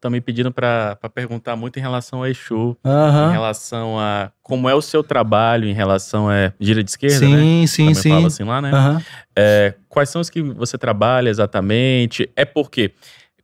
tá me pedindo pra perguntar muito em relação a Exu, em Aham. relação a como é o seu trabalho, em relação a gira de esquerda, né? Sim, sim, Também fala sim. assim lá, né? Aham. Quais são os que você trabalha exatamente? É porque,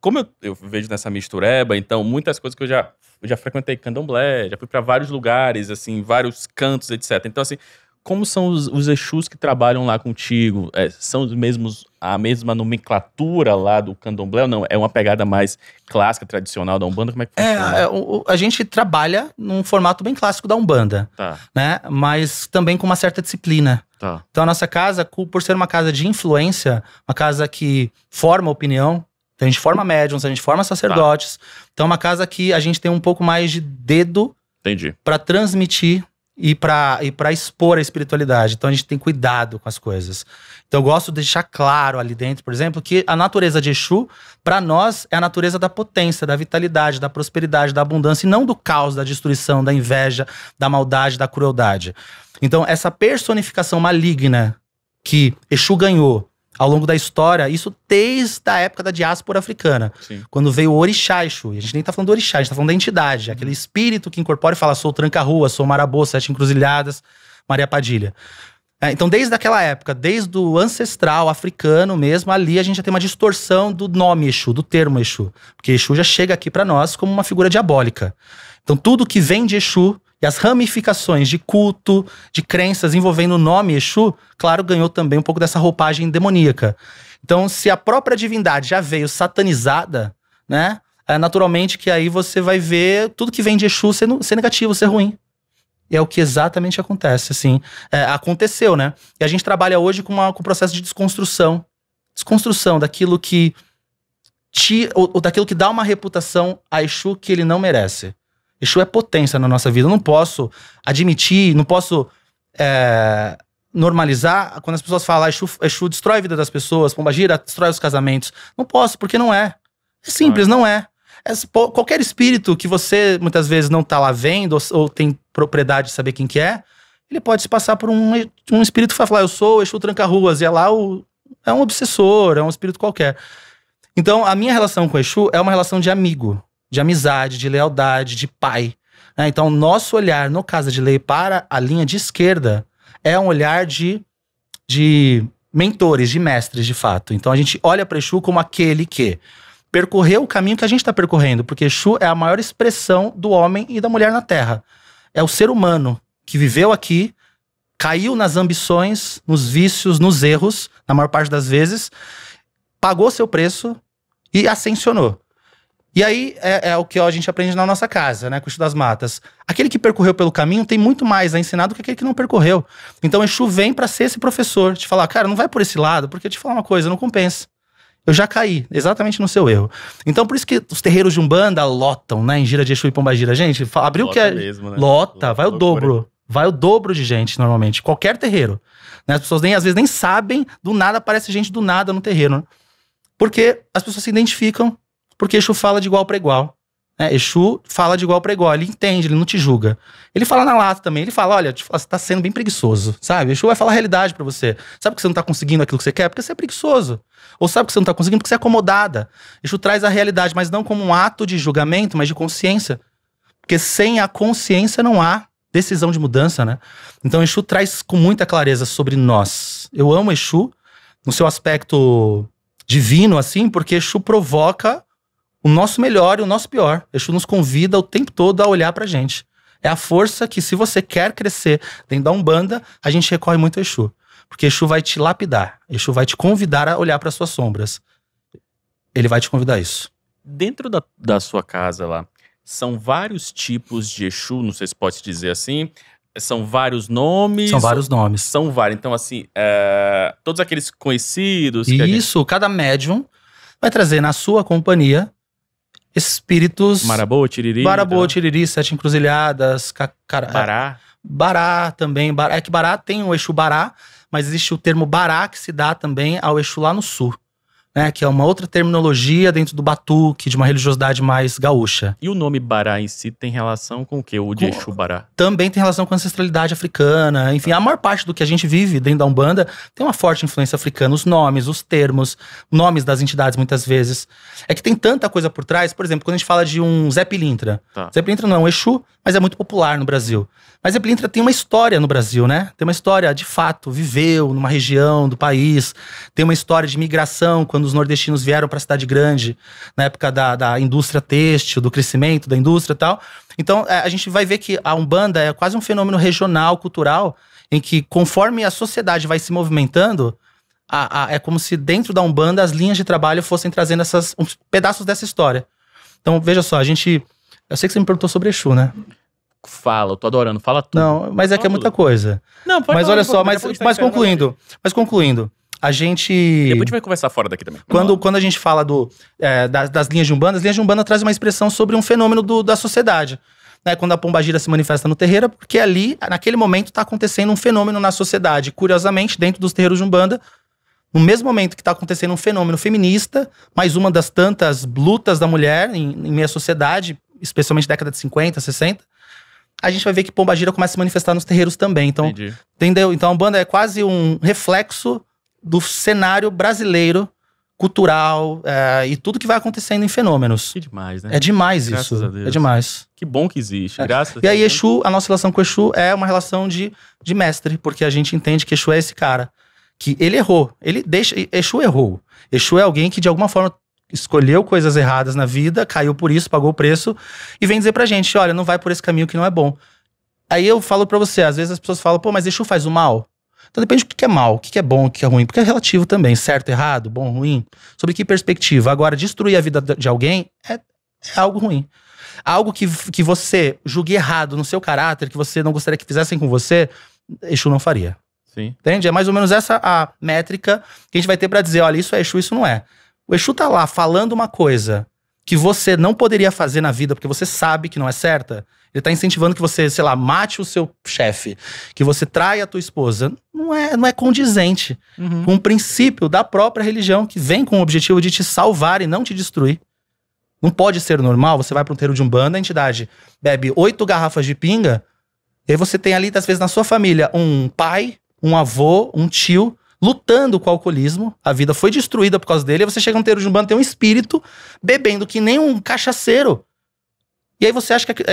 como eu vejo nessa mistureba, então muitas coisas que eu já frequentei candomblé, já fui pra vários lugares, assim, vários cantos, etc. Então, assim, como são os Exus que trabalham lá contigo? São os mesmos, a mesma nomenclatura lá do candomblé ou não? É uma pegada mais clássica, tradicional da Umbanda? Como é que funciona? A gente trabalha num formato bem clássico da Umbanda, Tá, né? Mas também com uma certa disciplina. tá. Então a nossa casa, por ser uma casa de influência, uma casa que forma opinião, então a gente forma médiuns, a gente forma sacerdotes. Então é uma casa que a gente tem um pouco mais de dedo Entendi. para transmitir e para expor a espiritualidade. Então a gente tem cuidado com as coisas. Então eu gosto de deixar claro ali dentro, por exemplo, que a natureza de Exu, para nós, é a natureza da potência, da vitalidade, da prosperidade, da abundância, e não do caos, da destruição, da inveja, da maldade, da crueldade. Então essa personificação maligna que Exu ganhou ao longo da história, isso desde a época da diáspora africana. Sim. Quando veio o orixá Exu. E a gente nem tá falando do orixá, a gente tá falando da entidade. Aquele espírito que incorpora e fala, sou o Tranca-Rua, sou o Marabô, Sete Encruzilhadas, Maria Padilha. Então desde aquela época, desde o ancestral africano mesmo, ali a gente já tem uma distorção do nome Exu, do termo Exu. Porque Exu já chega aqui pra nós como uma figura diabólica. Então tudo que vem de Exu e as ramificações de culto, de crenças envolvendo o nome Exu, claro, ganhou também um pouco dessa roupagem demoníaca. Então, se a própria divindade já veio satanizada, né? Naturalmente que aí você vai ver tudo que vem de Exu ser negativo, ser ruim. E é o que exatamente acontece, assim. Aconteceu, né? E a gente trabalha hoje com o processo de desconstrução. Desconstrução daquilo que daquilo que dá uma reputação a Exu que ele não merece. Exu é potência na nossa vida. Eu não posso admitir, não posso normalizar quando as pessoas falam Exu destrói a vida das pessoas, Pombagira destrói os casamentos. Não posso, porque não é. É simples, não é. Qualquer espírito que você muitas vezes não tá lá vendo ou tem propriedade de saber quem que é, ele pode se passar por um espírito que vai falar, eu sou o Exu Tranca-Ruas, e é lá é um obsessor, é um espírito qualquer. Então a minha relação com o Exu é uma relação de amigo, de amizade, de lealdade, de pai. Então, nosso olhar no Casa de Lei para a linha de esquerda é um olhar de mentores, de mestres, de fato. Então, a gente olha para Exu como aquele que percorreu o caminho que a gente está percorrendo, porque Exu é a maior expressão do homem e da mulher na Terra. É o ser humano que viveu aqui, caiu nas ambições, nos vícios, nos erros, na maior parte das vezes, pagou seu preço e ascensionou. E aí é o que a gente aprende na nossa casa, né, com o Exu das Matas. Aquele que percorreu pelo caminho tem muito mais a ensinar do que aquele que não percorreu. Então Exu vem pra ser esse professor, te falar, cara, não vai por esse lado, porque te falar uma coisa, não compensa. Eu já caí, exatamente no seu erro. Então por isso que os terreiros de Umbanda lotam, né, em gira de Exu e Pombagira. Gente, abriu Lota que é... mesmo, né? Lota, vai o loucura. dobro. Vai o dobro de gente, normalmente. Qualquer terreiro. Né? As pessoas às vezes nem sabem, do nada aparece gente do nada no terreiro. Né? Porque as pessoas se identificam, porque Exu fala de igual para igual. Exu fala de igual para igual, ele entende, ele não te julga. Ele fala na lata também, ele fala, olha, você tá sendo bem preguiçoso, sabe? Exu vai falar a realidade pra você. Sabe que você não tá conseguindo aquilo que você quer? Porque você é preguiçoso. Ou sabe que você não tá conseguindo porque você é acomodada. Exu traz a realidade, mas não como um ato de julgamento, mas de consciência. Porque sem a consciência não há decisão de mudança, né? Então Exu traz com muita clareza sobre nós. Eu amo Exu no seu aspecto divino, assim, porque Exu provoca o nosso melhor e o nosso pior. Exu nos convida o tempo todo a olhar pra gente. É a força que, se você quer crescer dentro da Umbanda, a gente recorre muito a Exu. Porque Exu vai te lapidar. Exu vai te convidar a olhar para suas sombras. Ele vai te convidar a isso. Dentro da sua casa lá, são vários tipos de Exu, não sei se pode se dizer assim. São vários nomes? São vários nomes. São vários. Então, assim, todos aqueles conhecidos... Isso, cada médium vai trazer na sua companhia espíritos... Marabô, Tiriri. Marabô, Tiriri, Sete Encruzilhadas, Bará. Bará também. É que Bará tem o Exu Bará, mas existe o termo Bará que se dá também ao Exu lá no sul. né? Que é uma outra terminologia dentro do batuque, de uma religiosidade mais gaúcha. E o nome Bará em si tem relação com o quê? O de Exu Bará? Também tem relação com a ancestralidade africana. Enfim, a maior parte do que a gente vive dentro da Umbanda tem uma forte influência africana. Os nomes, os termos, nomes das entidades muitas vezes. É que tem tanta coisa por trás. Por exemplo, quando a gente fala de um Zé Pilintra. Tá. Zé Pilintra não é um Exu, mas é muito popular no Brasil. Mas Zé Pilintra tem uma história no Brasil, né? Tem uma história, de fato, viveu numa região do país. Tem uma história de migração, quando os nordestinos vieram para a cidade grande, na época da indústria têxtil, do crescimento da indústria e tal. Então, a gente vai ver que a Umbanda é quase um fenômeno regional, cultural, em que, conforme a sociedade vai se movimentando, é como se dentro da Umbanda as linhas de trabalho fossem trazendo uns pedaços dessa história. Então, veja só, eu sei que você me perguntou sobre Exu, né? Fala, eu tô adorando, fala tudo. Não, mas é que é muita coisa. Não, pode mas falar, olha só, mas concluindo, a gente... Depois a gente vai conversar fora daqui também. Quando a gente fala das linhas de Umbanda, as linhas de Umbanda trazem uma expressão sobre um fenômeno da sociedade. Né? Quando a pombagira se manifesta no terreiro, porque ali, naquele momento, está acontecendo um fenômeno na sociedade. Curiosamente, dentro dos terreiros de Umbanda, no mesmo momento que está acontecendo um fenômeno feminista, mais uma das tantas lutas da mulher em meia sociedade, especialmente década de 50, 60, a gente vai ver que pombagira começa a se manifestar nos terreiros também. Então, entendi. Entendeu? Então a Umbanda é quase um reflexo do cenário brasileiro, cultural, e tudo que vai acontecendo em fenômenos. Que demais, né? É demais Graças isso. a Deus. É demais. Que bom que existe, graças a E aí Deus. Exu, a nossa relação com Exu é uma relação de mestre, porque a gente entende que Exu é esse cara, que ele errou. Exu errou. Exu é alguém que de alguma forma escolheu coisas erradas na vida, caiu por isso, pagou o preço, e vem dizer pra gente, olha, não vai por esse caminho que não é bom. Aí eu falo pra você, às vezes as pessoas falam, pô, mas Exu faz o mal? Então depende do que é mal, o que é bom, o que é ruim, porque é relativo também, certo, errado, bom, ruim, sobre que perspectiva. Agora, destruir a vida de alguém é algo ruim. Algo que você julgue errado no seu caráter, que você não gostaria que fizessem com você, Exu não faria. Sim. Entende? É mais ou menos essa a métrica que a gente vai ter pra dizer, olha, isso é Exu, isso não é. O Exu tá lá falando uma coisa que você não poderia fazer na vida porque você sabe que não é certa. Ele tá incentivando que você, sei lá, mate o seu chefe, que você traia a tua esposa. Não é condizente com o princípio da própria religião, que vem com o objetivo de te salvar e não te destruir. Não pode ser normal, você vai para um terreiro de Umbanda, a entidade bebe 8 garrafas de pinga, e aí você tem ali, às vezes, na sua família, um pai, um avô, um tio, lutando com o alcoolismo, a vida foi destruída por causa dele, e você chega num terreiro de Umbanda, tem um espírito bebendo que nem um cachaceiro. E aí você acha que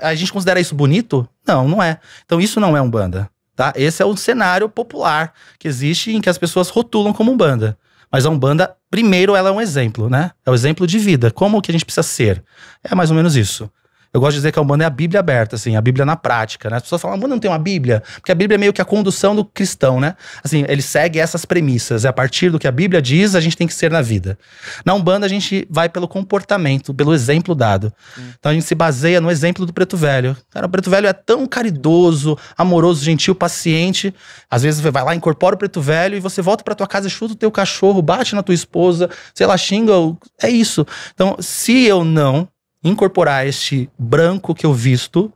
a gente considera isso bonito? Não, não é. Então isso não é Umbanda, tá? Esse é o cenário popular que existe em que as pessoas rotulam como Umbanda. Mas a Umbanda, primeiro, ela é um exemplo, né? É o exemplo de vida. Como que a gente precisa ser? É mais ou menos isso. Eu gosto de dizer que a Umbanda é a Bíblia aberta, assim, a Bíblia na prática, né? As pessoas falam, Umbanda não tem uma Bíblia? Porque a Bíblia é meio que a condução do cristão, né? Assim, ele segue essas premissas. É a partir do que a Bíblia diz, a gente tem que ser na vida. Na Umbanda, a gente vai pelo comportamento, pelo exemplo dado. Então a gente se baseia no exemplo do Preto Velho. Cara, o Preto Velho é tão caridoso, amoroso, gentil, paciente. Às vezes você vai lá, incorpora o Preto Velho e você volta pra tua casa, chuta o teu cachorro, bate na tua esposa, sei lá, xinga. É isso. Então, se eu não incorporar este branco que eu visto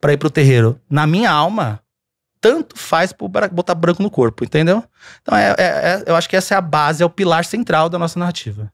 pra ir pro terreiro na minha alma, tanto faz botar branco no corpo, entendeu? Então eu acho que essa é a base, é o pilar central da nossa narrativa.